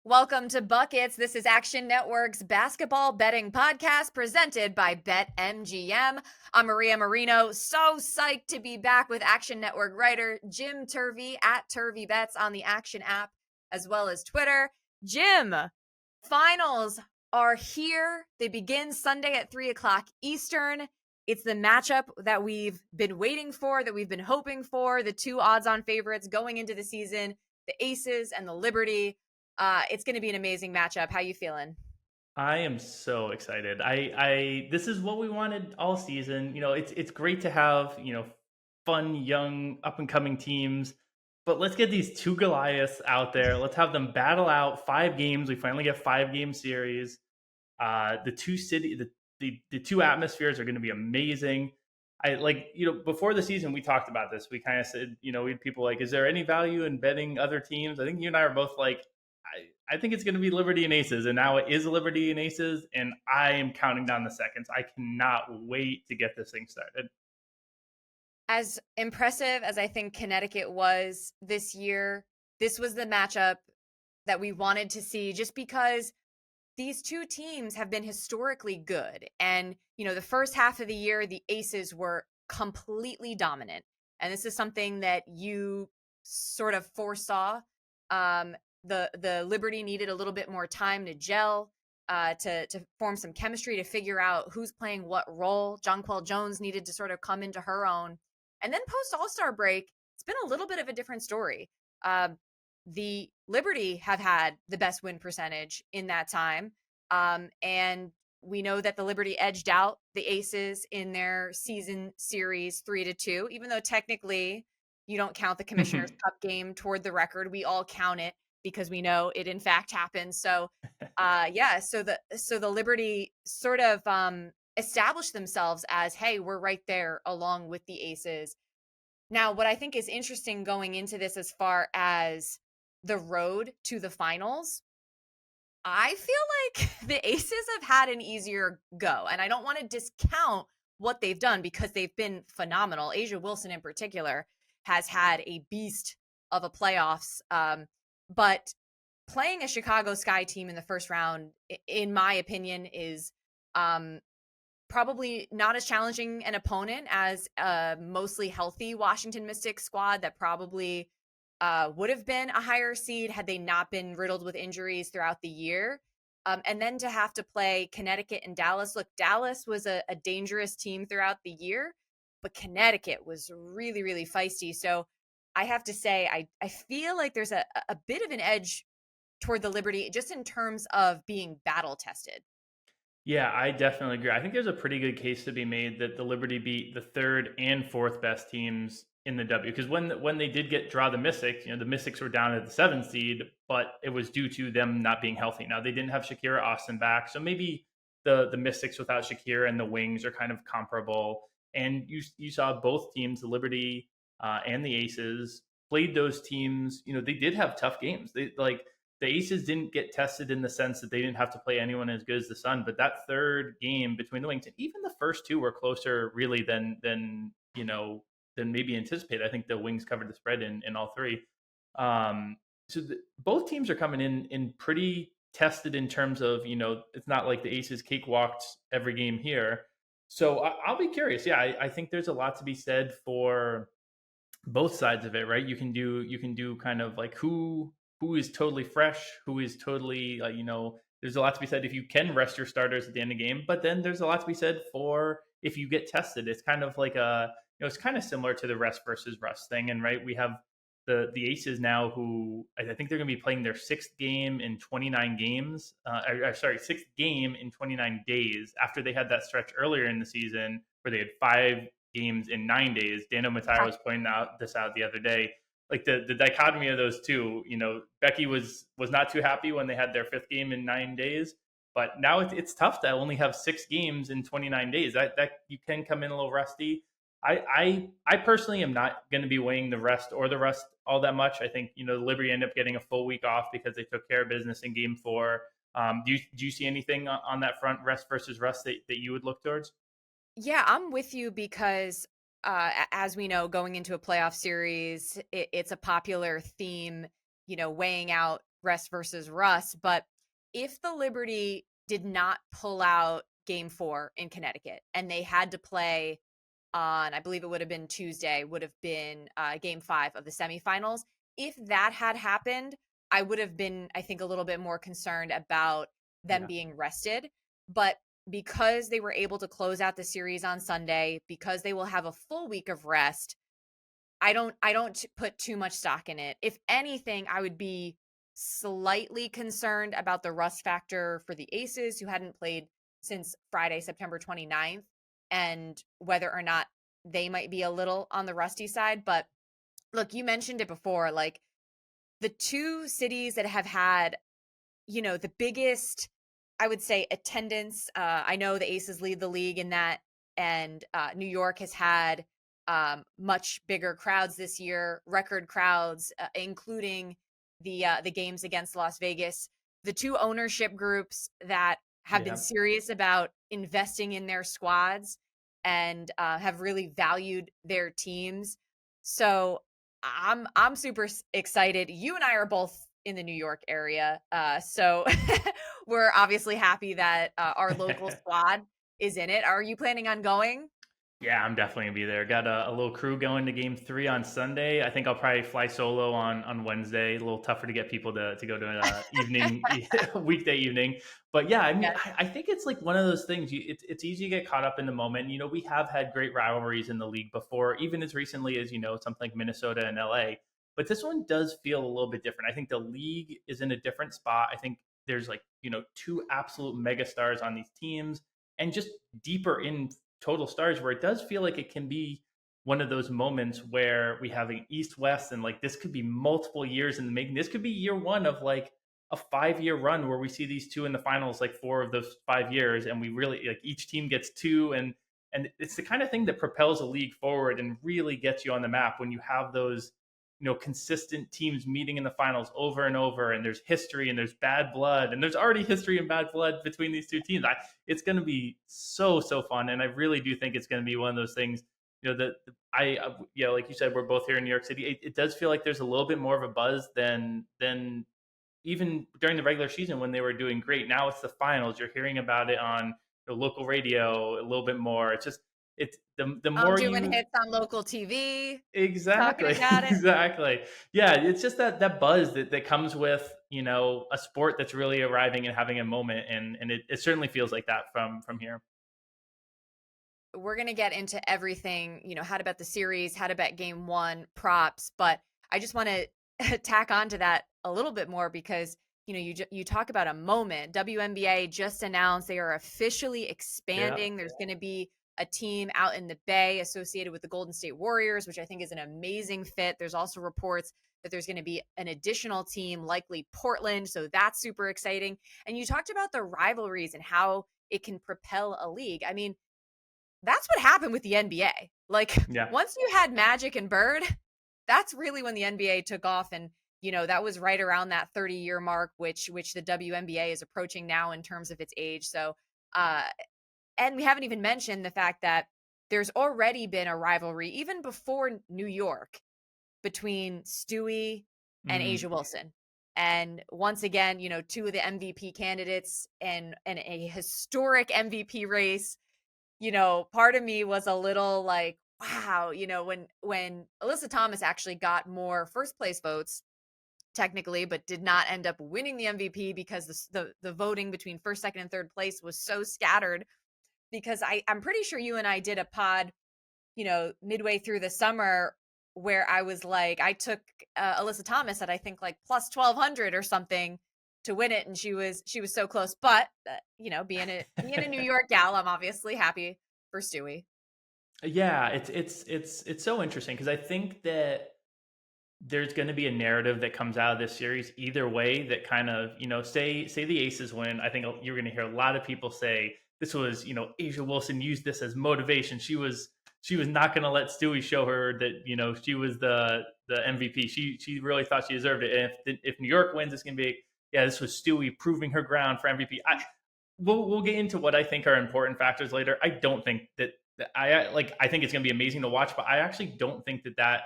Welcome to Buckets. This is Action Network's basketball betting podcast presented by BetMGM. I'm Maria Marino. So psyched to be back with Action Network writer Jim Turvey at Turvey Bets on the Action app, as well as Twitter. Jim, finals are here. They begin Sunday at 3 o'clock Eastern. It's the matchup that we've been waiting for, that we've been hoping for. The two odds-on favorites going into the season, the Aces and the Liberty. It's going to be an amazing matchup. How you feeling? I am so excited. I this is what we wanted all season. It's great to have, fun, young, up and coming teams. But let's get these two Goliaths out there. Let's have them battle out 5 games. We finally get 5 game series. The two city the two atmospheres are going to be amazing. Before the season we talked about this. We kind of said, we had people like, is there any value in betting other teams? I think you and I are both like, I think it's going to be Liberty and Aces, and now it is Liberty and Aces, and I am counting down the seconds. I cannot wait to get this thing started. As impressive as I think Connecticut was this year, this was the matchup that we wanted to see just because these two teams have been historically good. And, the first half of the year, the Aces were completely dominant. And this is something that you sort of foresaw. The Liberty needed a little bit more time to gel, to form some chemistry, to figure out who's playing what role. Jonquel Jones needed to sort of come into her own. And then post All-Star break, it's been a little bit of a different story. The Liberty have had the best win percentage in that time. And we know that the Liberty edged out the Aces in their season series 3-2, even though technically you don't count the Commissioner's Cup game toward the record. We all count it because we know it in fact happened. So so the Liberty sort of established themselves as, hey, we're right there along with the Aces. Now, what I think is interesting going into this as far as the road to the finals, I feel like the Aces have had an easier go. And I don't want to discount what they've done because they've been phenomenal. Asia Wilson in particular has had a beast of a playoffs. But playing a Chicago Sky team in the first round, in my opinion, is probably not as challenging an opponent as a mostly healthy Washington Mystics squad that probably would have been a higher seed had they not been riddled with injuries throughout the year. And then to have to play Connecticut and Dallas. Look, Dallas was a dangerous team throughout the year, but Connecticut was really, really feisty. So I have to say, I feel like there's a bit of an edge toward the Liberty just in terms of being battle tested. Yeah, I definitely agree. I think there's a pretty good case to be made that the Liberty beat the third and fourth best teams in the W. Because when they did draw the Mystics, the Mystics were down at the 7th seed, but it was due to them not being healthy. Now they didn't have Shakira Austin back, so maybe the Mystics without Shakira and the Wings are kind of comparable. And you saw both teams, the Liberty and the Aces, played those teams. They did have tough games. The Aces didn't get tested in the sense that they didn't have to play anyone as good as the Sun, but that third game between the Wings, and even the first two were closer really than maybe anticipated. I think the Wings covered the spread in all three. Both teams are coming in pretty tested in terms of, it's not like the Aces cakewalked every game here. So I'll be curious. Yeah, I think there's a lot to be said for both sides of it, right? You can do kind of like who is totally fresh, who is totally there's a lot to be said if you can rest your starters at the end of the game, but then there's a lot to be said for if you get tested. It's kind of like it's kind of similar to the rest versus rust thing. And right, we have the Aces now, who I think they're going to be playing their sixth game in 29 games. Sixth game in 29 days after they had that stretch earlier in the season where they had 5 games in 9 days. Dano Matara was pointing out the other day. Like the dichotomy of those two, Becky was not too happy when they had their 5th game in 9 days, but now it's tough to only have 6 games in 29 days. That you can come in a little rusty. I personally am not going to be weighing the rest all that much. I think the Liberty ended up getting a full week off because they took care of business in Game 4. Do you see anything on that front, rest versus rust, that you would look towards? Yeah, I'm with you because as we know, going into a playoff series, it's a popular theme, weighing out rest versus rust. But if the Liberty did not pull out game 4 in Connecticut and they had to play on, I believe it would have been Tuesday, would have been game 5 of the semifinals. If that had happened, I would have been, I think, a little bit more concerned about them Yeah. being rested. But because they were able to close out the series on Sunday, because they will have a full week of rest, I don't put too much stock in it. If anything, I would be slightly concerned about the rust factor for the Aces who hadn't played since Friday, September 29th, and whether or not they might be a little on the rusty side. But look, you mentioned it before, like the two cities that have had, the biggest, I would say, attendance. I know the Aces lead the league in that, and New York has had much bigger crowds this year, record crowds, including the games against Las Vegas. The two ownership groups that have been Yeah. serious about investing in their squads and have really valued their teams. So I'm super excited. You and I are both in the New York area, so we're obviously happy that our local squad is in it. Are you planning on going? Yeah, I'm definitely gonna be there. Got a little crew going to game 3 on Sunday. I think I'll probably fly solo on Wednesday. A little tougher to get people to go to an evening weekday evening. But yeah, I mean, Yes. I think it's like one of those things. It's easy to get caught up in the moment. We have had great rivalries in the league before, even as recently as something like Minnesota and LA. But this one does feel a little bit different. I think the league is in a different spot. I think there's like two absolute megastars on these teams, and just deeper in total stars, where it does feel like it can be one of those moments where we have an east west, and like this could be multiple years in the making. This could be year one of like a 5-year run where we see these two in the finals like 4 of those 5 years, and we really like each team gets two, and it's the kind of thing that propels a league forward and really gets you on the map when you have those consistent teams meeting in the finals over and over, and there's history and there's bad blood, and there's already history and bad blood between these two teams. It's going to be so fun, and I really do think it's going to be one of those things. That I like you said, we're both here in New York City. It does feel like there's a little bit more of a buzz than even during the regular season when they were doing great. Now it's the finals. You're hearing about it on the local radio a little bit more. It's the I'm more doing you. hits on local TV, talking Exactly. about it. Exactly. Yeah, it's just that buzz that comes with, a sport that's really arriving and having a moment, and it certainly feels like that from here. We're going to get into everything, how to bet the series, how to bet game 1, props, but I just want to tack on to that a little bit more because, you talk about a moment. WNBA just announced they are officially Yeah. expanding. There's going to be a team out in the Bay associated with the Golden State Warriors, which I think is an amazing fit. There's also reports that there's going to be an additional team, likely Portland. So that's super exciting. And you talked about the rivalries and how it can propel a league. I mean, that's what happened with the NBA. Like Yeah. once you had Magic and Bird, that's really when the NBA took off, and that was right around that 30-year mark, which the WNBA is approaching now in terms of its age. So, and we haven't even mentioned the fact that there's already been a rivalry even before New York between Stewie and Mm. Asia Wilson. And once again, two of the MVP candidates and a historic MVP race. Part of me was a little like, wow, when Alyssa Thomas actually got more first place votes technically, but did not end up winning the MVP because the voting between first, second, and third place was so scattered. Because I'm pretty sure you and I did a pod, midway through the summer where I was like, I took Alyssa Thomas at I think like plus 1200 or something to win it, and she was so close. But being a New York gal, I'm obviously happy for Stewie. Yeah, it's so interesting because I think that there's going to be a narrative that comes out of this series either way that kind of say the Aces win. I think you're going to hear a lot of people say this was Asia Wilson used this as motivation. She was not going to let Stewie show her that she was the MVP. She really thought she deserved it. And if New York wins, it's going to be, yeah, this was Stewie proving her ground for MVP. We'll get into what I think are important factors later. I don't think that I think it's going to be amazing to watch, but I actually don't think that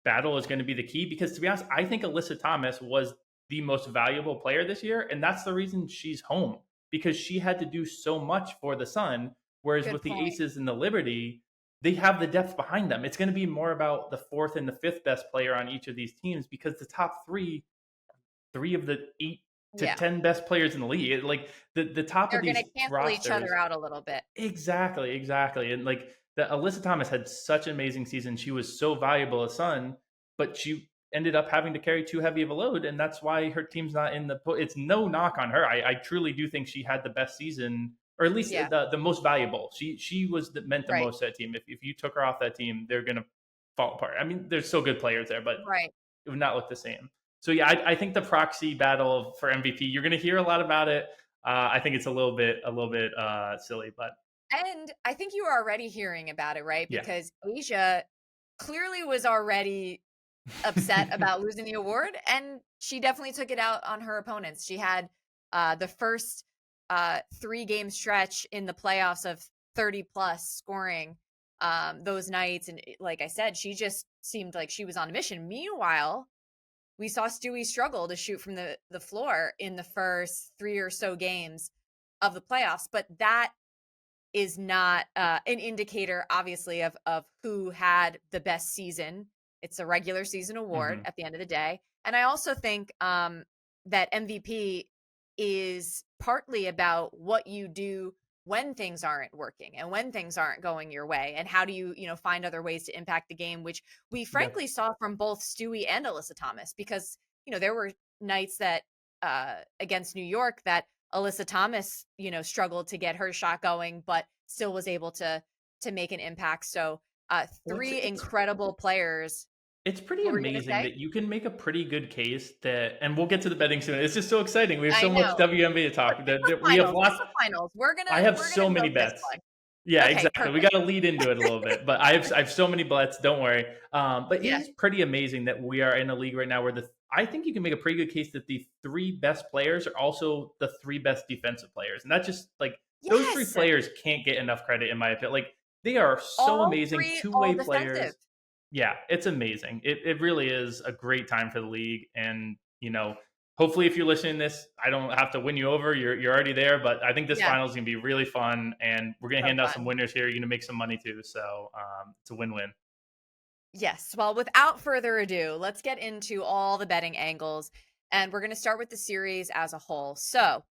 battle is going to be the key, because to be honest, I think Alyssa Thomas was the most valuable player this year, and that's the reason she's home because she had to do so much for the Sun. Whereas Good with the point. Aces and the Liberty, they have the depth behind them. It's going to be more about the fourth and the fifth best player on each of these teams because the top three of the 8 to 10 best players in the league. Like the top of They're gonna these cancel each other rosters. out a little bit. Exactly. And like the Alyssa Thomas had such an amazing season. She was so valuable a Sun, but she ended up having to carry too heavy of a load, and that's why her team's not in the. It's no knock on her. I truly do think she had the best season, or at least Yeah, the most valuable. She was meant the right, most to that team. If you took her off that team, they're gonna fall apart. I mean, there's still good players there, but right. it would not look the same. So yeah, I think the proxy battle for MVP, you're going to hear a lot about it. I think it's a little bit silly, but And I think you were already hearing about it, right? yeah. Because Asia clearly was already upset about losing the award, and she definitely took it out on her opponents. She had the first 3 game stretch in the playoffs of 30 plus scoring those nights, and like I said, she just seemed like she was on a mission. Meanwhile, we saw Stewie struggle to shoot from the floor in the first 3 or so games of the playoffs, but that is not an indicator, obviously, of who had the best season. It's a regular season award Hmm. at the end of the day, and I also think that MVP is partly about what you do when things aren't working and when things aren't going your way, and how do you find other ways to impact the game, which we Yep. frankly saw from both Stewie and Alyssa Thomas, because there were nights that against New York that Alyssa Thomas, struggled to get her shot going, but still was able to make an impact. So, Well, three incredible players. it's pretty What were you gonna amazing say? that you can make a pretty good case that, and we'll get to the betting soon. It's just so exciting. We have I so much know. WNBA to But talk. That we have finals. It's lots. the finals. We're I gonna have we're so gonna many milk this bets. one. Yeah, Okay, exactly. We perfect. got to lead into it a little bit, but I have so many bets. Don't worry. But it Yeah. is pretty amazing that we are in a league right now where I think you can make a pretty good case that the 3 best players are also the 3 best defensive players, and that just like those three Yes. players can't get enough credit in my opinion. Like they are so All amazing, three, two all way defensive. players. Yeah, it's amazing. It really is a great time for the league, and hopefully, if you're listening to this, I don't have to win you over. You're already there, but I think this Yeah. final is gonna be really fun, and we're gonna So hand out some fun. winners here. You're gonna make some money too, so it's a win-win. Yes. Well, without further ado, let's get into all the betting angles. And we're going to start with the series as a whole. So,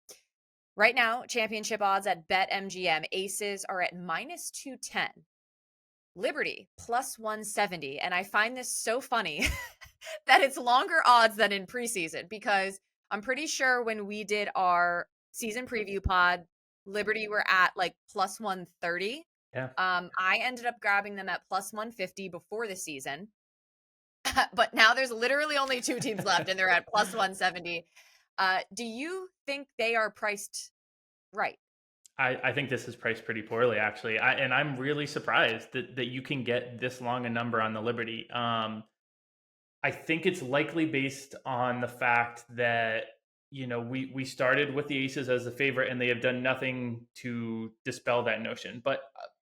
right now, championship odds at BetMGM Aces are at minus 210. Liberty plus 170. And I find this so funny that it's longer odds than in preseason, because I'm pretty sure when we did our season preview pod, Liberty were at like plus 130. Yeah. I ended up grabbing them at plus 150 before the season. But now there's literally only 2 teams left and they're at plus 170. Do you think they are priced right? I think this is priced pretty poorly, actually. And I'm really surprised that you can get this long a number on the Liberty. I think it's likely based on the fact that we started with the Aces as the favorite, and they have done nothing to dispel that notion. But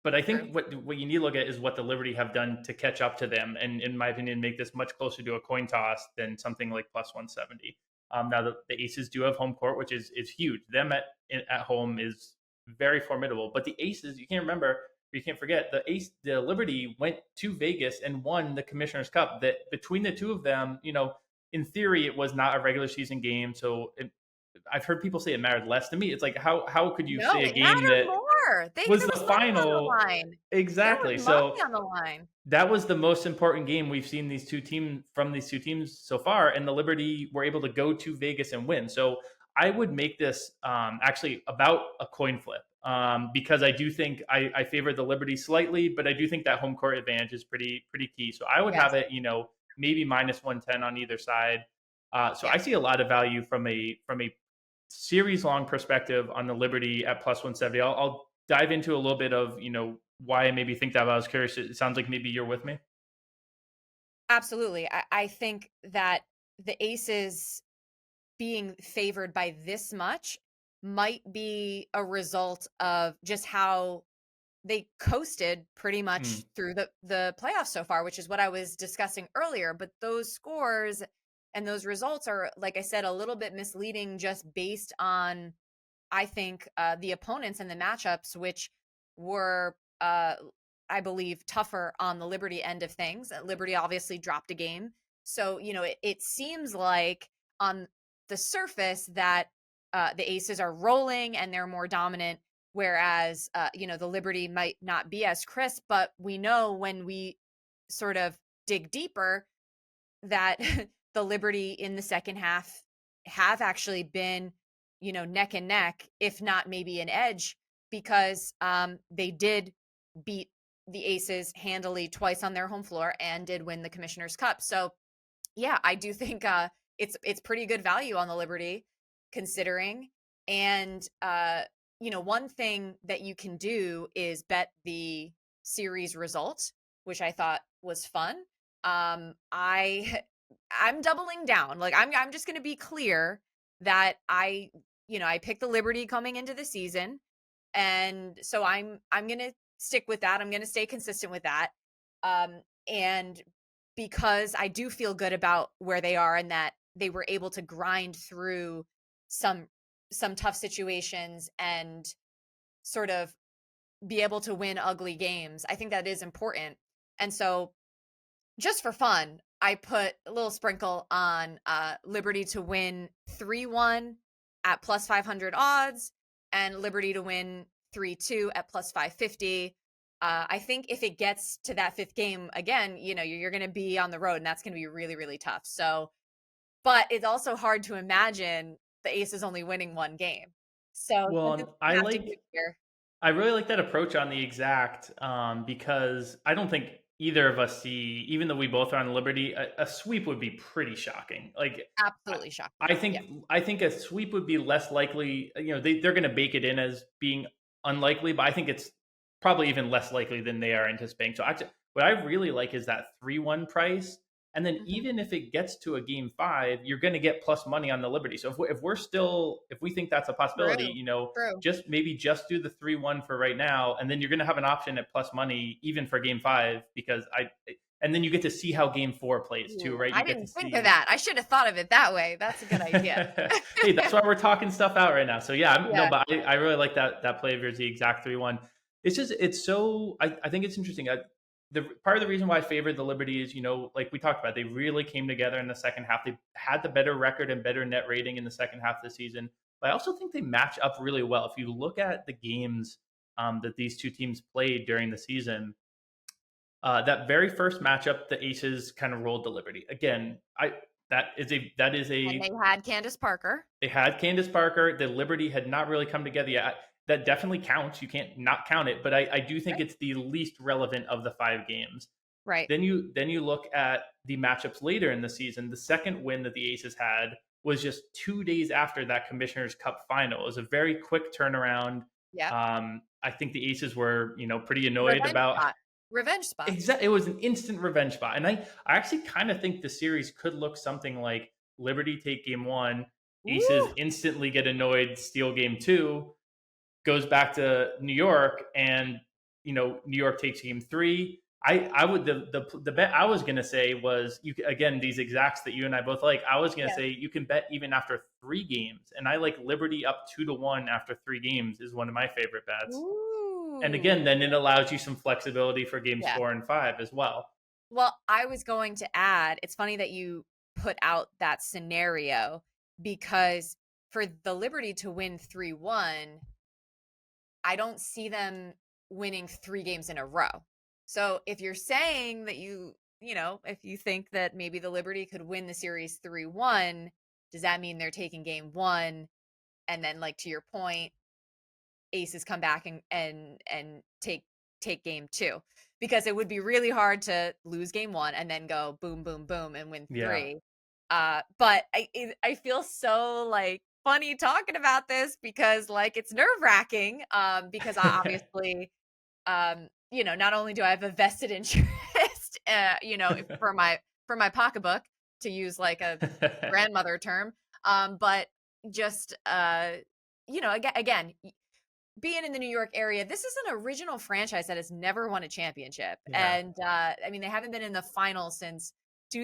I True. think what you need to look at is what the Liberty have done to catch up to them, and in my opinion, make this much closer to a coin toss than something like plus 170. Now the Aces do have home court, which is huge. Them at home is very formidable. But the Aces, you can't remember, you can't forget the Liberty went to Vegas and won the Commissioner's Cup. That between the two of them, in theory, it was not a regular season game. So I've heard people say it mattered less. To me, it's like how could you No, say a it game mattered that more. was There the was money on the final? line. There was Exactly. So money on the line. that was the most important game we've seen these two teams so far, and the Liberty were able to go to Vegas and win. So I would make this actually about a coin flip, because I do think I favor the Liberty slightly, but I do think that home court advantage is pretty key. So I would Yes. have it, maybe minus 110 on either side. So Yeah. I see a lot of value from a series long perspective on the Liberty at plus 170. I'll dive into a little bit of why I maybe think that. But I was curious. It sounds like maybe you're with me. Absolutely. I think that the Aces being favored by this much might be a result of just how they coasted pretty much Mm, through the playoffs so far, which is what I was discussing earlier. But those scores And those results are, like I said, a little bit misleading just based on, I think, the opponents and the matchups, which were, I believe, tougher on the Liberty end of things. Liberty obviously dropped a game. So, it seems like on the surface that the Aces are rolling and they're more dominant, whereas, the Liberty might not be as crisp. But we know when we sort of dig deeper that the Liberty in the second half have actually been, neck and neck, if not maybe an edge, because they did beat the Aces handily twice on their home floor and did win the Commissioner's Cup. So yeah, I do think it's pretty good value on the Liberty considering. And one thing that you can do is bet the series result, which I thought was fun. I I'm doubling down. Like I'm just going to be clear that I picked the Liberty coming into the season, and so I'm going to stick with that. I'm going to stay consistent with that. And because I do feel good about where they are and that they were able to grind through some tough situations and sort of be able to win ugly games. I think that is important. And so just for fun, I put a little sprinkle on Liberty to win 3-1 at plus 500 odds and Liberty to win 3-2 at plus 550. I think if it gets to that fifth game again, you're going to be on the road and that's going to be really, really tough. So, but it's also hard to imagine the Aces only winning one game. So something Well, we have to do here. I really like that approach on the exact because I don't think either of us even though we both are on Liberty, a sweep would be pretty shocking. Like I, Absolutely shocking. I Yeah. think I think a sweep would be less likely. They're going to bake it in as being unlikely, but I think it's probably even less likely than they are anticipating. So what I really like is that 3-1 price. And then Mhm. even if it gets to a game five, you're going to get plus money on the Liberty. So if we think that's a possibility, True. True. just do the 3-1 for right now, and then you're going to have an option at plus money even for game five and then you get to see how game four plays too, Ooh, right? I You get to didn't think of see. that. I should have thought of it that way. That's a good idea. Hey, that's why we're talking stuff out right now. So yeah, no, Yeah. but I really like that play of yours, the exact 3-1. It's so I think it's interesting. The part of the reason why I favored the Liberty is, like we talked about, they really came together in the second half. They had the better record and better net rating in the second half of the season. But I also think they match up really well. If you look at the games that these two teams played during the season, that very first matchup, the Aces kind of rolled the Liberty. Again, I that is And a they had Candace Parker. they had Candace Parker. The Liberty had not really come together yet. That definitely counts. You can't not count it, but I do think Right. it's the least relevant of the five games. Right. Then you look at the matchups later in the season. The second win that the Aces had was just 2 days after that Commissioner's Cup final. It was a very quick turnaround. Yep. I think the Aces were, pretty annoyed Revenge about. spot. Revenge spot. Exactly, it was an instant revenge spot, and I actually kind of think the series could look something like Liberty take game one, Aces Woo! instantly get annoyed, steal game two, goes back to New York, and New York takes game three. I would the bet I was gonna say was again these exacts that you and I both like. I was gonna Yeah. say you can bet even after 3 games, and I like Liberty up 2-1 after 3 games is one of my favorite bets. And again, Ooh. then it allows you some flexibility for games Yeah. 4 and 5 as well. Well, I was going to add, it's funny that you put out that scenario because for the Liberty to win 3-1, I don't see them winning 3 games in a row. So if you're saying that if you think that maybe the Liberty could win the series 3-1, does that mean they're taking game one and then, like, to your point, Aces come back and take game two? Because it would be really hard to lose game one and then go boom, boom, boom and win Yeah. three. But I feel so, like, funny talking about this because, like, it's nerve wracking. Because I obviously, not only do I have a vested interest, for my pocketbook, to use like a grandmother term, but just again, being in the New York area, this is an original franchise that has never won a championship. Yeah. And I mean, they haven't been in the final since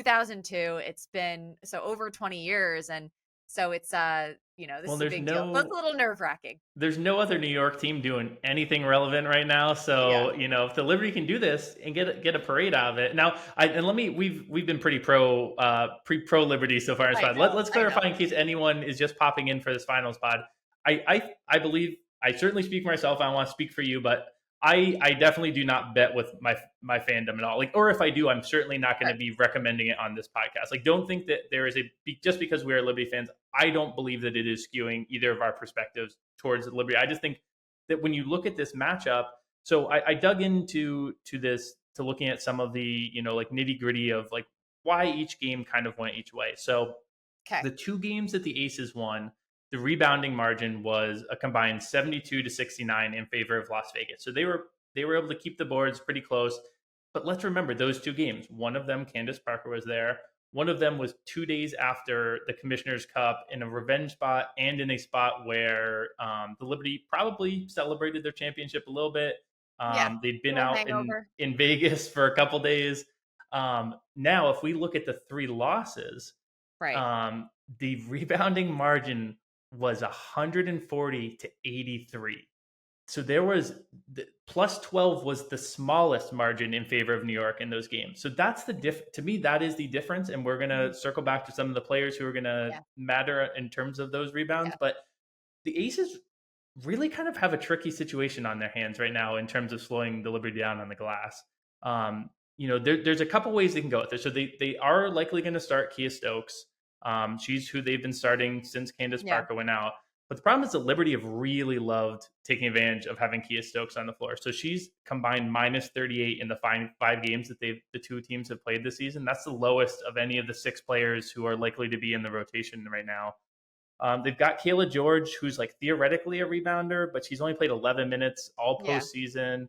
2002. It's been so over 20 years. And so it's, this Well, is a big deal. So it's a little nerve wracking. there's no other New York team doing anything relevant right now. Yeah. So if the Liberty can do this and get a parade out of it now, and let me we've been pretty pro Liberty so far in this I pod. know. Let's I clarify know. in case anyone is just popping in for this finals pod. I believe I certainly speak for myself. I don't want to speak for you, but I definitely do not bet with my fandom at all. Like, or if I do, I'm certainly not going to Right. be recommending it on this podcast. Like, don't think that there is just because we are Liberty fans. I don't believe that it is skewing either of our perspectives towards Liberty. I just think that when you look at this matchup, so I dug into this to looking at some of the like nitty gritty of like why each game kind of went each way. So Okay. the two games that the Aces won, the rebounding margin was a combined 72 to 69 in favor of Las Vegas. So they were able to keep the boards pretty close. But let's remember those two games. One of them, Candace Parker was there. One of them was 2 days after the Commissioner's Cup in a revenge spot and in a spot where the Liberty probably celebrated their championship a little bit. Yeah. They'd been Little out hangover. in Vegas for a couple days. Now, if we look at the three losses, Right. um, the rebounding margin was 140 to 83. So there was plus 12 was the smallest margin in favor of New York in those games. So that's to me, that is the difference. And we're going Mhm. to circle back to some of the players who are going to Yeah. matter in terms of those rebounds. Yeah. But the Aces really kind of have a tricky situation on their hands right now in terms of slowing the Liberty down on the glass. There's a couple ways they can go with this. So they are likely going to start Kia Stokes. She's who they've been starting since Candace Yeah. Parker went out. But the problem is that Liberty have really loved taking advantage of having Kia Stokes on the floor. So she's combined minus 38 in the five games that the two teams have played this season. That's the lowest of any of the six players who are likely to be in the rotation right now. They've got Kayla George, who's like theoretically a rebounder, but she's only played 11 minutes all Yeah. postseason.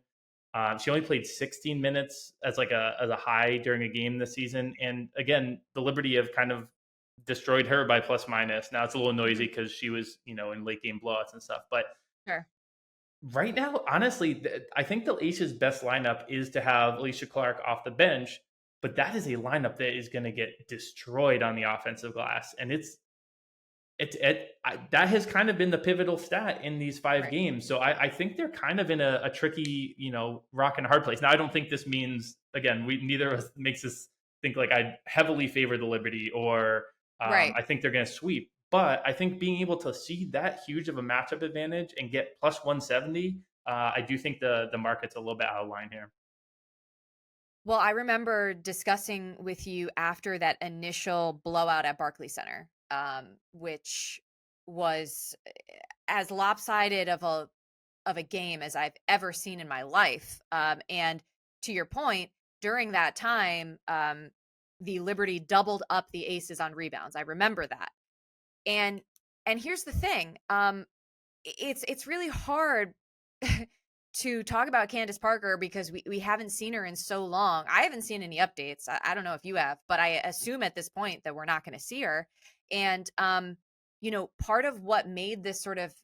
She only played 16 minutes as a high during a game this season. And again, the Liberty have kind of destroyed her by plus minus. Now it's a little noisy Mhm. because she was in late game blowouts and stuff. But Sure. right now, honestly, I think the Aces' best lineup is to have Alicia Clark off the bench. But that is a lineup that is going to get destroyed on the offensive glass, and that has kind of been the pivotal stat in these five Right. games. So I think they're kind of in a tricky, rock and a hard place. Now, I don't think this means, again, neither of us makes us think like I heavily favor the Liberty or Right. I think they're going to sweep. But I think being able to see that huge of a matchup advantage and get plus 170, I do think the market's a little bit out of line here. Well, I remember discussing with you after that initial blowout at Barclays Center, which was as lopsided of a game as I've ever seen in my life. And to your point, during that time, the Liberty doubled up the Aces on rebounds. I remember that. And here's the thing, it's really hard to talk about Candace Parker because we haven't seen her in so long. I haven't seen any updates. I don't know if you have, but I assume at this point that we're not going to see her. And part of what made this sort of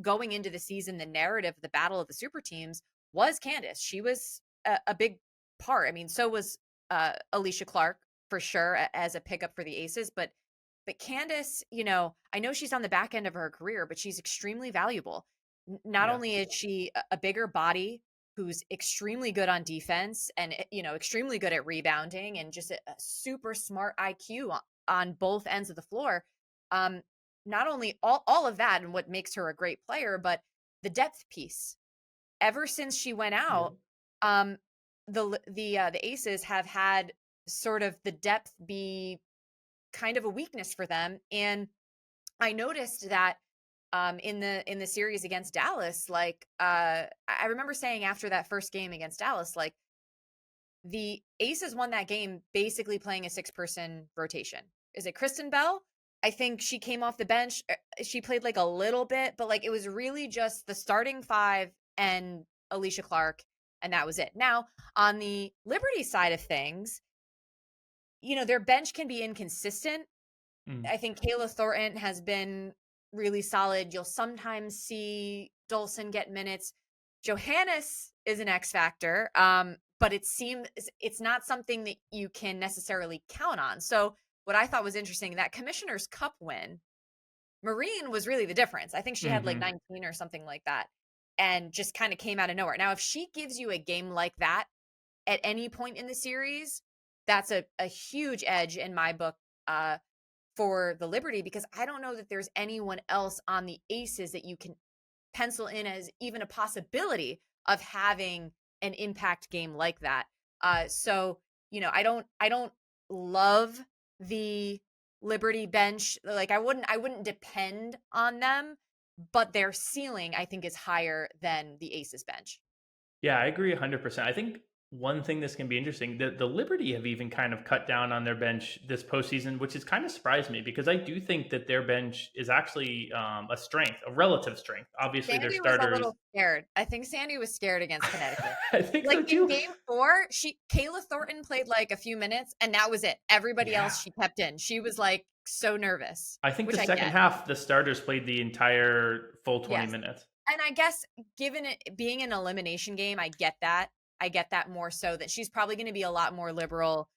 going into the season, the narrative, the battle of the super teams was Candace. She was a big part. I mean, so was Alicia Clark for sure as a pickup for the Aces, but Candace, I know she's on the back end of her career, but she's extremely valuable. Not Yeah. only is she a bigger body who's extremely good on defense and extremely good at rebounding and just a super smart IQ on both ends of the floor. Not only all of that and what makes her a great player, but the depth piece. Ever since she went Yeah. out, the Aces have had sort of the depth be kind of a weakness for them. And I noticed that in the series against Dallas, like I remember saying after that first game against Dallas, like the Aces won that game basically playing a 6-person rotation. Is it Kristen Bell? I think she came off the bench. She played like a little bit, but like it was really just the starting five and Alicia Clark, and that was it. Now, on the Liberty side of things, their bench can be inconsistent. Mm. I think Kayla Thornton has been really solid. You'll sometimes see Dolson get minutes. Johannes is an X factor, but it's not something that you can necessarily count on. So what I thought was interesting, that Commissioner's Cup win, Marine was really the difference. I think she had like Hmm. 19 or something like that, and just kind of came out of nowhere. Now, if she gives you a game like that at any point in the series, that's a huge edge in my book, for the Liberty, because I don't know that there's anyone else on the Aces that you can pencil in as even a possibility of having an impact game like that. So I don't love the Liberty bench. Like I wouldn't depend on them, but their ceiling I think is higher than the Aces bench. Yeah, I agree 100%. I think one thing this can be interesting, the Liberty have even kind of cut down on their bench this postseason, which has kind of surprised me because I do think that their bench is actually a strength, a relative strength. Obviously, their Sandy was a starters, little scared. I think Sandy was scared against Connecticut. I think Like so in too. game 4, Kayla Thornton played like a few minutes and that was it. Everybody Yeah. else she kept in. She was like so nervous, I think the which I second get. half, the starters played the entire full 20 Yes. minutes. And I guess given it being an elimination game, I get that. I get that more so that she's probably going to be a lot more liberal,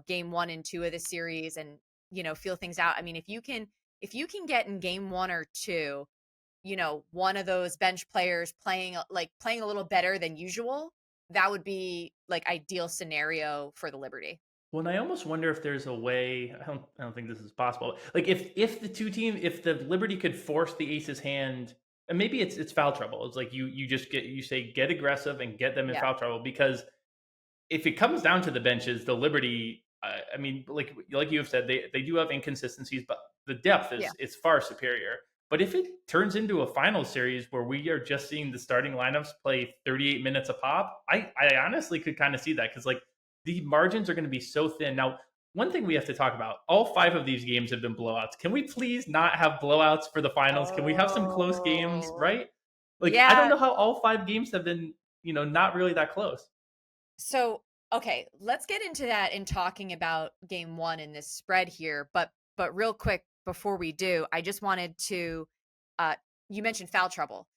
game 1 and 2 of the series, and feel things out. I mean, if you can get in game 1 or 2, one of those bench players playing a little better than usual, that would be like ideal scenario for the Liberty. Well, and I almost wonder if there's a way. I don't think this is possible. Like if the Liberty could force the Aces hand, and maybe it's foul trouble. It's like you just you say get aggressive and get them in Yeah. foul trouble because if it comes down to the benches, the Liberty. I mean, like you have said, they do have inconsistencies, but the depth Yeah. is far superior. But if it turns into a final series where we are just seeing the starting lineups play 38 minutes a pop, I honestly could kind of see that because like the margins are going to be so thin. Now, one thing we have to talk about, all 5 of these games have been blowouts. Can we please not have blowouts for the finals? Can we have some close games, Oh. right? Like, I don't Yeah. know how all 5 games have been, not really that close. So, okay, let's get into that in talking about game 1 in this spread here, but real quick before we do, I just wanted to uh you mentioned foul trouble.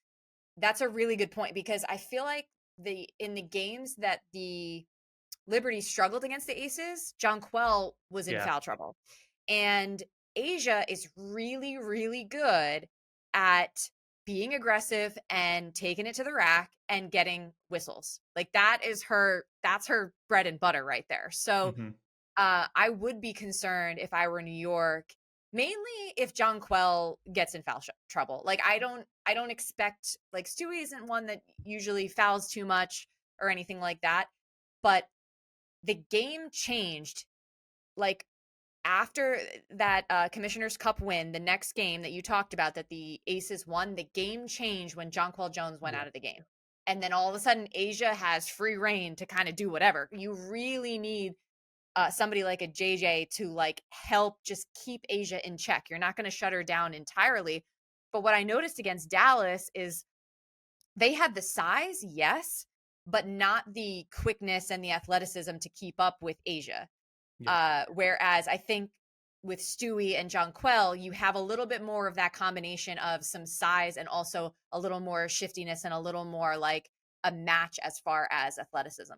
That's a really good point because I feel like the games that the Liberty struggled against the Aces, Jonquel was in Yeah. foul trouble. And Asia is really, really good at being aggressive and taking it to the rack and getting whistles. Like that's her bread and butter right there. So Hmm. I would be concerned if I were New York, mainly if Jonquel gets in foul trouble. Like I don't expect, like, Stewie isn't one that usually fouls too much or anything like that, but the game changed, like, after that Commissioner's Cup win, the next game that you talked about that the Aces won, the game changed when Jonquel Jones went Yeah. out of the game. And then all of a sudden, Asia has free reign to kind of do whatever. You really need somebody like a JJ to like help just keep Asia in check. You're not going to shut her down entirely. But what I noticed against Dallas is they had the size, yes, but not the quickness and the athleticism to keep up with Asia. Yeah. Whereas I think with Stewie and Jonquel, you have a little bit more of that combination of some size and also a little more shiftiness and a little more like a match as far as athleticism.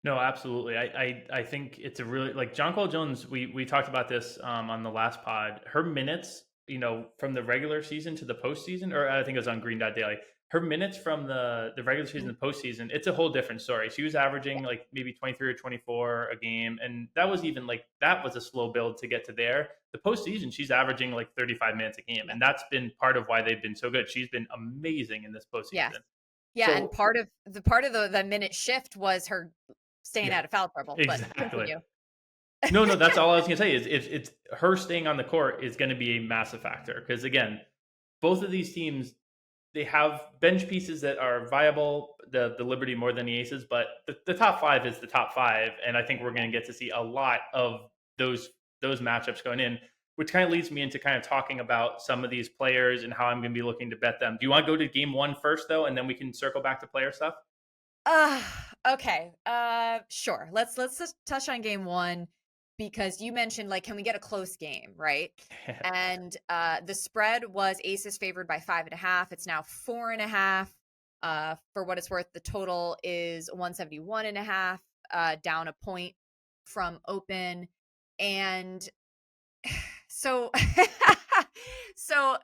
No, absolutely. I think it's a really like John Cole Jones. We talked about this on the last pod. Her minutes, from the regular season to the postseason, or I think it was on Green Dot Daily. Her minutes from the regular season Mhm. to postseason, it's a whole different story. She was averaging like maybe 23 or 24 a game, and that was even like that was a slow build to get to there. The postseason, she's averaging like 35 minutes a game, Yeah. and that's been part of why they've been so good. She's been amazing in this Yes. postseason. Yeah, and So part of the minute shift was her staying yeah, out of foul trouble, but exactly. continue. No, no, that's all I was gonna say is if it's her staying on the court is gonna be a massive factor. Because again, both of these teams, they have bench pieces that are viable, the Liberty more than the Aces, but the top 5 is the top 5, and I think we're gonna get to see a lot of those matchups going in, which kind of leads me into kind of talking about some of these players and how I'm gonna be looking to bet them. Do you wanna go to game 1 first though, and then we can circle back to player stuff? Uh, okay. Sure. Let's just touch on game 1 because you mentioned, like, can we get a close game, right? And the spread was Aces favored by 5.5. It's now 4.5. For what it's worth, the total is 171.5, down a point from open. And so, so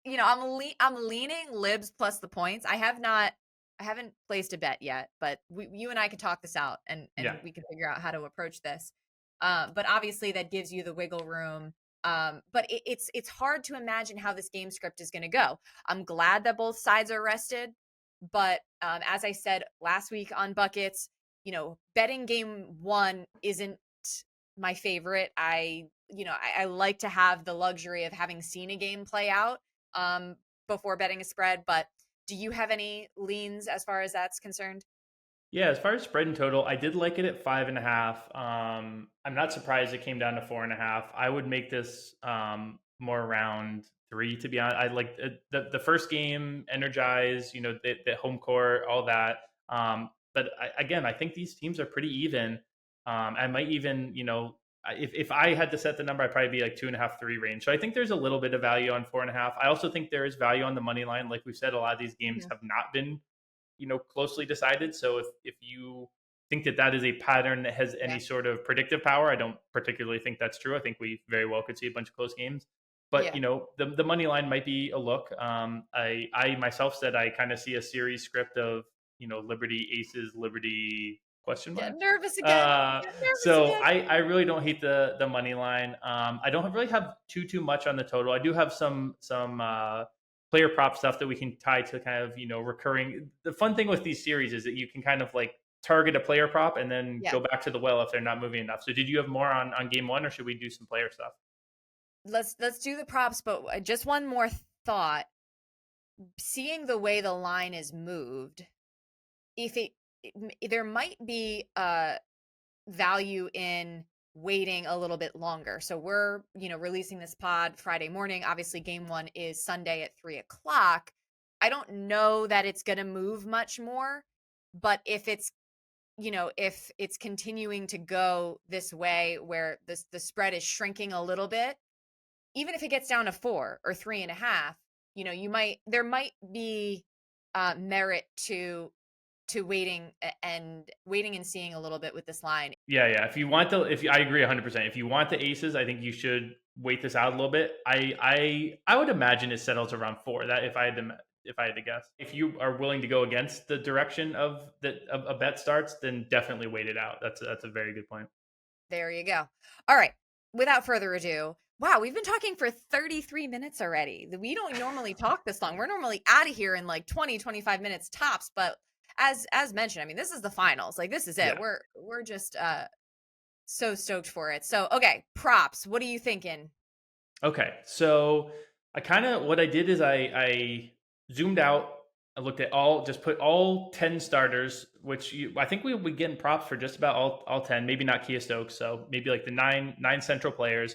I'm leaning libs plus the points. I haven't placed a bet yet, but you and I can talk this out, Yeah. and we can figure out how to approach this. But obviously that gives you the wiggle room. But it's hard to imagine how this game script is going to go. I'm glad that both sides are rested, but as I said last week on buckets, betting game one isn't my favorite. I like to have the luxury of having seen a game play out um, before betting a spread. But do you have any leans as far as that's concerned? Yeah, as far as spread and total, I did like it at 5.5. I'm not surprised it came down to 4.5. I would make this more around three, to be honest. I like the first game, energize, the home court, all that. But again, I think these teams are pretty even. I might even, if I had to set the number, I'd probably be like 2.5, three range. So I think there's a little bit of value on 4.5. I also think there is value on the money line. Like we said, a lot of these games Yeah. have not been closely decided. So if you think that that is a pattern that has any Yeah. sort of predictive power, I don't particularly think that's true. I think we very well could see a bunch of close games. But Yeah. the money line might be a look. I myself said I kind of see a series script of Liberty Aces, Liberty question Get mark. nervous again. Get nervous So again. I really don't hate the money line. I don't really have too much on the total. I do have some player prop stuff that we can tie to kind of recurring. The fun thing with these series is that you can kind of like target a player prop and then Yeah. go back to the well if they're not moving enough. So did you have more on game one, or should we do some player stuff? Let's do the props, but just one more thought. Seeing the way the line is moved, if there might be value in waiting a little bit longer. So we're, releasing this pod Friday morning. Obviously, game one is Sunday at 3 o'clock. I don't know that it's going to move much more, but if it's continuing to go this way where the spread is shrinking a little bit, even if it gets down to 4 or 3.5, there might be merit to waiting and seeing a little bit with this line. Yeah. I agree 100%. If you want the aces, I think you should wait this out a little bit. I would imagine it settles around four. That if I had to guess, if you are willing to go against the direction of a bet starts, then definitely wait it out. That's a very good point. There you go. All right. Without further ado, wow, we've been talking for 33 minutes already. We don't normally talk this long. We're normally out of here in like 20, 25 minutes tops, but as mentioned, I mean, this is the finals. Like this is it. Yeah. We're just so stoked for it. So, okay, props. What are you thinking? Okay, so what I did is I zoomed out. I looked at just put all 10 starters, which I think we would get in props for just about all 10. Maybe not Kia Stokes, so maybe like the nine central players.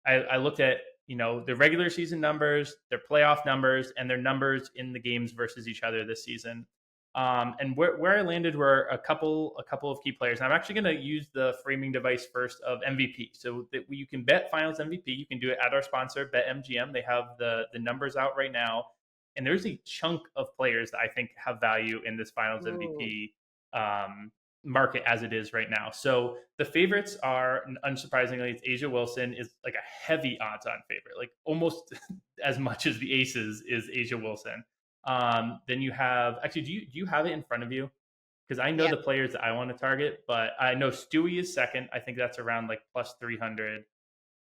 I looked at their regular season numbers, their playoff numbers, and their numbers in the games versus each other this season. And where I landed were a couple of key players. And I'm actually going to use the framing device first of MVP, so that you can bet Finals MVP. You can do it at our sponsor, BetMGM. They have the numbers out right now, and there's a chunk of players that I think have value in this Finals Ooh. MVP market as it is right now. So the favorites are, unsurprisingly, it's Asia Wilson is like a heavy odds-on favorite, like almost as much as the Aces is Asia Wilson. Then you have actually, do you have it in front of you? Because I know Yeah. the players that I want to target, but I know Stewie is second. I think that's around like plus 300.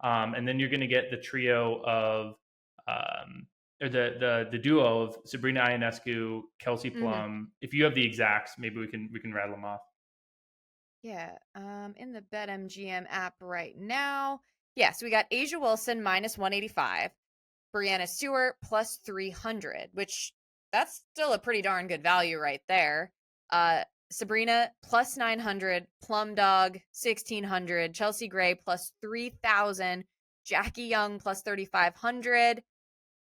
And then you're going to get the trio of or the duo of Sabrina Ionescu, Kelsey Mhm. Plum. If you have the exacts, maybe we can rattle them off. Yeah. In the BetMGM app right now. Yeah, so we got Asia Wilson minus 185, Brianna Stewart plus 300, which that's still a pretty darn good value right there. Sabrina plus 900, Plum Dog 1600, Chelsea Gray plus 3000, Jackie Young plus 3500,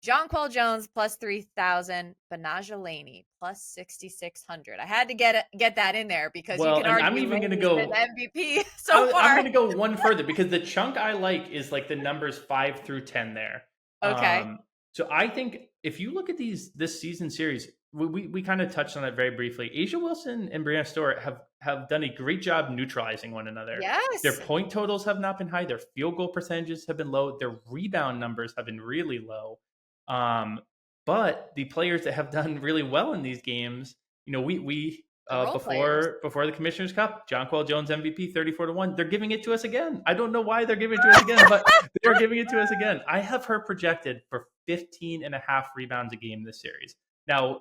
Jonquel Jones plus 3,000, Banaja Laney plus 6,600. I had to get that in there because you Well, can and I'm argue even going to Laney's been go. MVP so I'm far. going to go one further because the chunk I like is like the numbers 5 through 10 there. Okay. So I think if you look at this season series, we kind of touched on it very briefly. Asia Wilson and Brianna Stewart have done a great job neutralizing one another. Their Yes. point totals have not been high. Their field goal percentages have been low. Their rebound numbers have been really low. Um, but the players that have done really well in these games, we The role players. before the Commissioner's Cup, Jonquel Jones MVP 34-1. They're giving it to us again. I don't know why they're giving it to us again, but they're giving it to us again. I have her projected for 15 and a half rebounds a game this series. Now,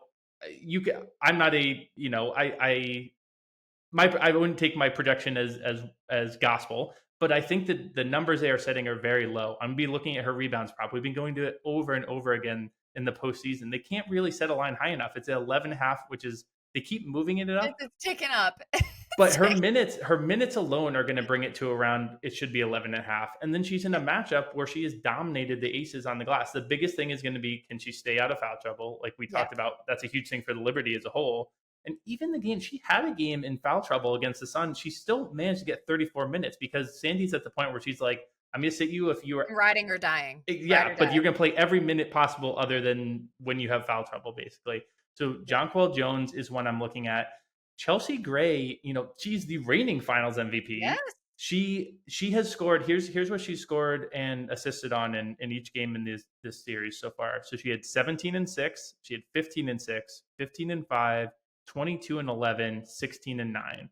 I'm not a, I wouldn't take my projection as gospel, but I think that the numbers they are setting are very low. I'm gonna be looking at her rebounds prop. We've been going to it over and over again in the postseason. They can't really set a line high enough. It's at 11 and a half, which is they keep moving it up. It's ticking up. But her minutes alone are going to bring it to around, it should be 11 and a half. And then she's in a matchup where she has dominated the aces on the glass. The biggest thing is going to be, can she stay out of foul trouble? Like we Yeah. talked about, that's a huge thing for the Liberty as a whole. And even the game, she had a game in foul trouble against the Sun. She still managed to get 34 minutes because Sandy's at the point where she's like, I'm going to sit you if you are. Riding or dying. Yeah, Ride or but die. you're going to play every minute possible other than when you have foul trouble, basically. So Jonquel Jones is one I'm looking at. Chelsea Gray, she's the reigning Finals MVP. Yes. She has scored. Here's what she scored and assisted on in each game in this series so far. So she had 17 and 6, she had 15 and 6, 15 and 5, 22 and 11, 16 and 9.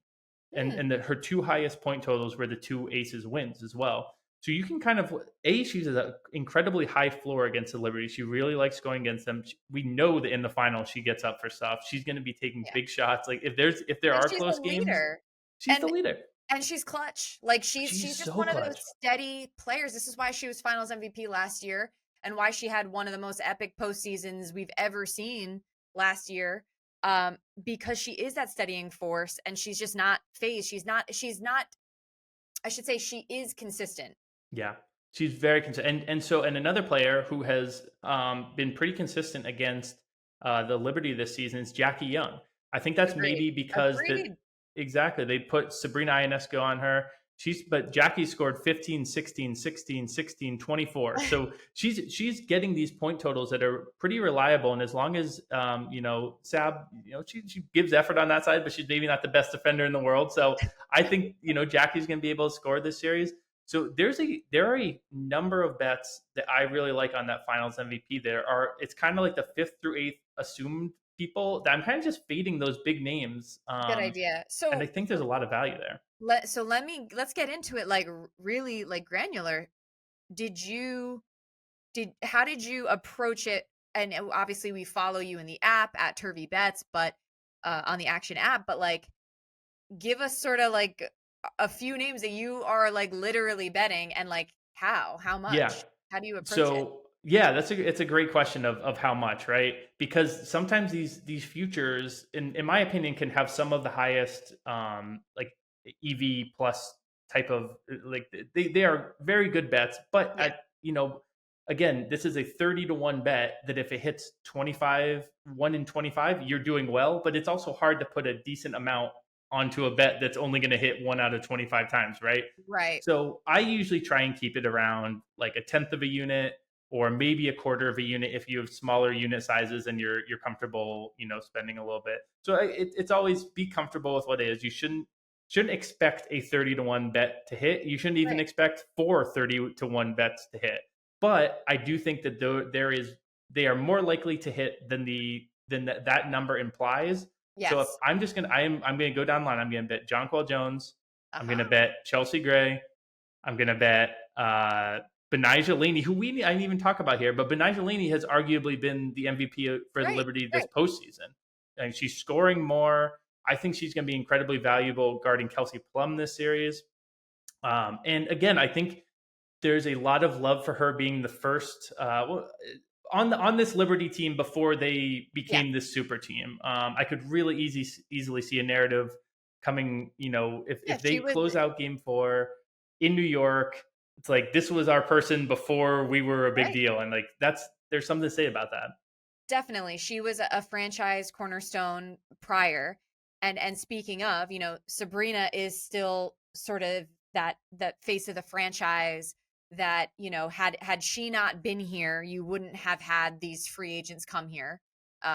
And her two highest point totals were the two aces wins as well. So you can kind of she's an incredibly high floor against the Liberty. She really likes going against them. We know that in the final she gets up for stuff. She's going to be taking Yeah. big shots. Like if there And are she's close the games, leader. she's the leader. And she's clutch. Like she's She's just so one of those clutch. steady players. This is why she was Finals MVP last year, and why she had one of the most epic postseasons we've ever seen last year. Because she is that steadying force, and she's just not phased. She's not. I should say she is consistent. Yeah, she's very consistent. And another player who has been pretty consistent against the Liberty this season is Jackie Young. I think that's Agreed. maybe because Agreed. exactly they put Sabrina Ionesco on her. But Jackie scored 15, 16, 16, 16, 24. So she's getting these point totals that are pretty reliable. And as long as Sab, she gives effort on that side, but she's maybe not the best defender in the world. So I think Jackie's going to be able to score this series. So there are a number of bets that I really like on that Finals MVP. It's kind of like the 5th through 8th assumed people that I'm kind of just fading those big names. Good idea. So, and I think there's a lot of value there. Let's get into it, like really like granular. How did you approach it? And obviously we follow you in the app at Turvy Bets, but on the Action app, but like give us sort of like a few names that you are like literally betting, and like how much? Yeah. How do you approach it? Yeah, it's a great question of how much, right? Because sometimes these futures, in my opinion, can have some of the highest like EV plus type of, like they are very good bets, but again, this is a 30-1 bet that if it hits 1 in 25, you're doing well, but it's also hard to put a decent amount onto a bet that's only going to hit 1 out of 25 times, right? Right. So I usually try and keep it around like a tenth of a unit or maybe a quarter of a unit if you have smaller unit sizes and you're comfortable, spending a little bit. So it's always be comfortable with what it is. You shouldn't expect a 30-1 bet to hit. You shouldn't even expect 4 30-1 bets to hit. But I do think that they are more likely to hit than that number implies. Yes. So if I'm gonna go down the line. I'm gonna bet Jonquel Jones. I'm gonna bet Chelsea Gray. I'm gonna bet Benijah Laney, who I didn't even talk about here, but Benijah Laney has arguably been the MVP for the Liberty this postseason. And she's scoring more. I think she's going to be incredibly valuable guarding Kelsey Plum this series. And again, I think there's a lot of love for her being the first on this Liberty team before they became this super team. I could really easily see a narrative coming, if they close out game 4 in New York, it's like, this was our person before we were a big deal. And like, there's something to say about that. Definitely. She was a franchise cornerstone prior. And speaking of, Sabrina is still sort of that face of the franchise that, had she not been here, you wouldn't have had these free agents come here.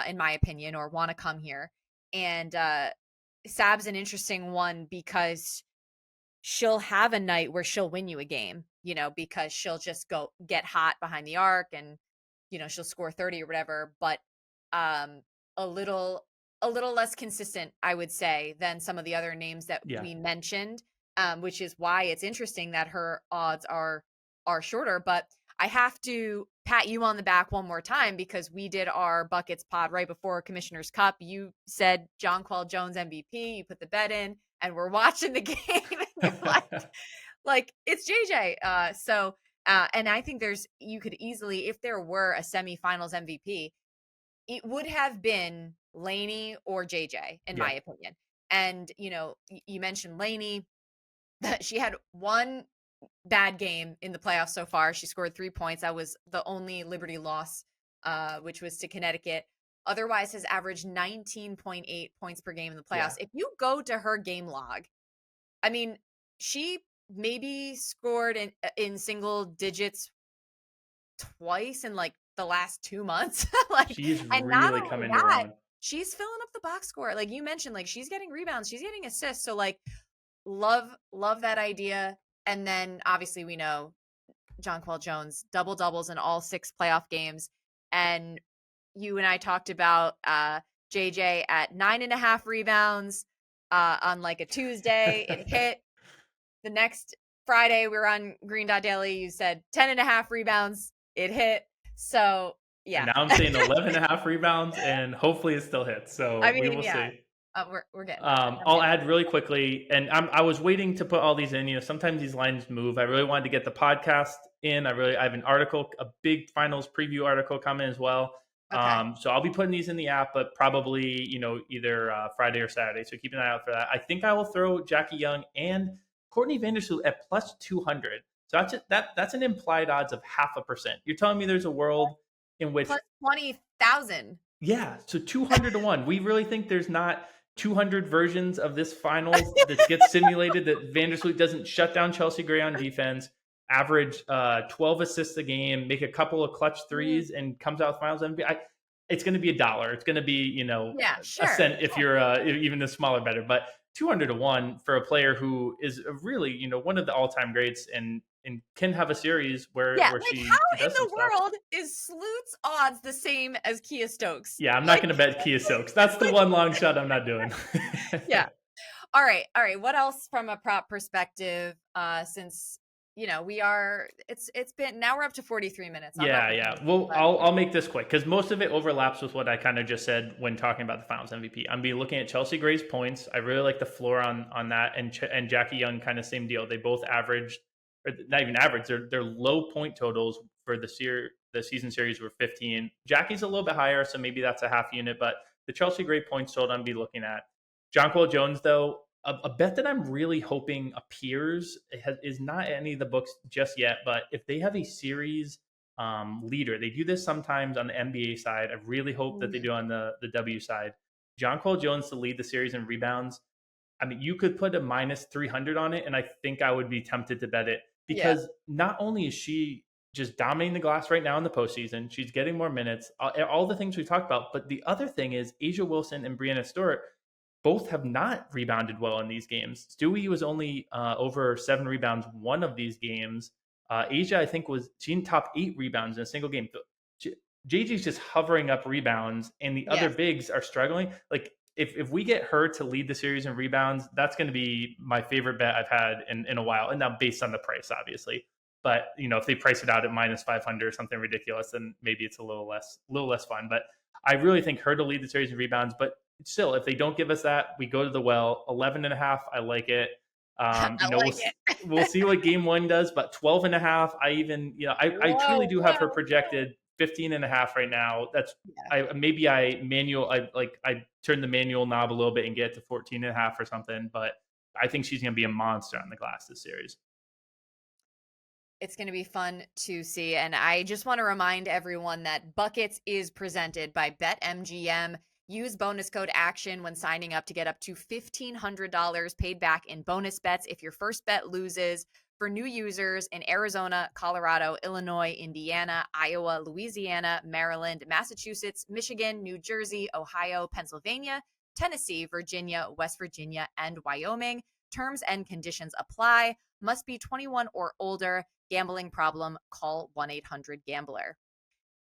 in my opinion, or want to come here. And Sab's an interesting one because she'll have a night where she'll win you a game, because she'll just go get hot behind the arc and, she'll score 30 or whatever, but um a little a little less consistent, I would say, than some of the other names that Yeah. we mentioned, which is why it's interesting that her odds are shorter. But I have to pat you on the back one more time because we did our buckets pod right before Commissioner's Cup. You said Jonquel Jones MVP. You put the bet in, and we're watching the game, and you're like it's JJ. And I think you could easily, if there were a semifinals MVP, it would have been Lainey or JJ, in Yeah. my opinion. And you mentioned Lainey, that she had one bad game in the playoffs so far. She scored 3 points. That was the only Liberty loss, which was to Connecticut. Otherwise, has averaged 19.8 points per game in the Yeah. playoffs. If you go to her game log, I mean, she maybe scored in single digits twice in like the last 2 months. She is And not really only coming that, around. she's filling up the box score. Like you mentioned, like she's getting rebounds, she's getting assists. So like love that idea. And then obviously we know Jonquel Jones double doubles in all 6 playoff games. And you and I talked about JJ at 9.5 rebounds on like a Tuesday. It hit. The next Friday we were on Green Dot Daily. You said 10.5 rebounds. It hit. So And yeah. now I'm saying 11 and a half rebounds, and hopefully it still hits. I So we mean, will yeah, see. we're getting there. I'm I'll getting add really quickly, and I was waiting to put all these in. Sometimes these lines move. I really wanted to get the podcast in. I have an article, a big finals preview article coming as well. okay. So I'll be putting these in the app, but probably either Friday or Saturday. So keep an eye out for that. I think I will throw Jackie Young and Courtney Vandersloot at plus 200. So that's an implied odds of 0.5%. You're telling me there's a world in which Plus 20,000. yeah, so 200 to 1. We really think there's not 200 versions of this finals that gets simulated, that Vandersloot doesn't shut down Chelsea Gray on defense, average 12 assists a game, make a couple of clutch threes, and comes out with finals MVP. It's going to be $1. It's going to be, Yeah, a sure. cent if you're even the smaller better. But 200 to 1 for a player who is really, one of the all-time greats and can have a series where Yeah, where like she how in does some the stuff. world is Sloot's odds the same as Kia Stokes? Yeah, I'm not Like, going to bet Kia Stokes. That's the one long shot I'm not doing. yeah. All right. What else from a prop perspective? Since it's been, now we're up to 43 minutes. I'm not Yeah. looking, Well, but I'll make this quick because most of it overlaps with what I kind of just said when talking about the Finals MVP. I'm be looking at Chelsea Gray's points. I really like the floor on that, and Jackie Young, kind of same deal. They both averaged, or not even average. Their low point totals for the season series were 15. Jackie's a little bit higher, so maybe that's a half unit. But the Chelsea Gray points total I'm be looking at. Jonquel Jones, though, a bet that I'm really hoping appears is not any of the books just yet, but if they have a series leader, they do this sometimes on the NBA side. I really hope that they do on the W side. Jonquel Jones to lead the series in rebounds. I mean, you could put a minus 300 on it, and I think I would be tempted to bet it yeah, because not only is she just dominating the glass right now in the postseason, she's getting more minutes, all the things we talked about. But the other thing is Asia Wilson and Brianna Stewart both have not rebounded well in these games. Stewie was only over 7 rebounds one of these games. Asia, I think, she in top 8 rebounds in a single game. JJ's just hovering up rebounds, and the other yes. bigs are struggling. Like if we get her to lead the series in rebounds, that's going to be my favorite bet I've had in a while. And now based on the price, obviously. But if they price it out at minus 500 or something ridiculous, then maybe it's a little less fun. But I really think her to lead the series in rebounds. But still, if they don't give us that, we go to the well. 11 and a half, I like it. I like it. We'll see what game one does, but 12 and a half, I truly do have her Whoa. projected 15 and a half right now. That's Yeah. I turn the manual knob a little bit and get to 14 and a half or something, but I think she's going to be a monster on the glass this series. It's going to be fun to see. And I just want to remind everyone that Buckets is presented by BetMGM. Use bonus code ACTION when signing up to get up to $1,500 paid back in bonus bets if your first bet loses. for new users in Arizona, Colorado, Illinois, Indiana, Iowa, Louisiana, Maryland, Massachusetts, Michigan, New Jersey, Ohio, Pennsylvania, Tennessee, Virginia, West Virginia, and Wyoming. Terms and conditions apply. Must be 21 or older. Gambling problem, call 1-800-GAMBLER.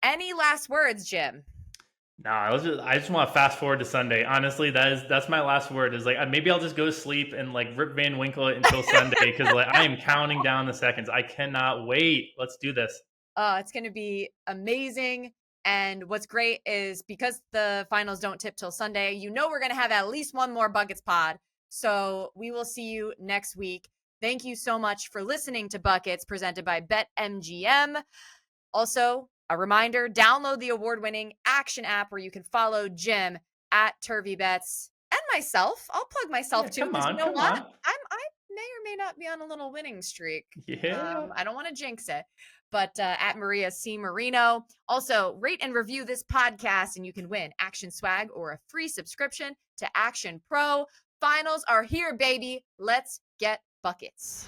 Any last words, Jim? Nah, I just want to fast forward to Sunday. Honestly, that's my last word. Is like maybe I'll just go to sleep and like Rip Van Winkle it until Sunday because like I am counting down the seconds. I cannot wait. Let's do this. It's going to be amazing. And what's great is because the finals don't tip till Sunday, you know we're going to have at least one more Buckets pod. So we will see you next week. Thank you so much for listening to Buckets presented by BetMGM. Also, a reminder, download the award-winning Action app where you can follow Jim at TurvyBets and myself. I'll plug myself too because you know Come what? on. I may or may not be on a little winning streak. Yeah. I don't want to jinx it, but at Maria C. Marino. Also, rate and review this podcast and you can win Action swag or a free subscription to Action Pro. Finals are here, baby. Let's get buckets.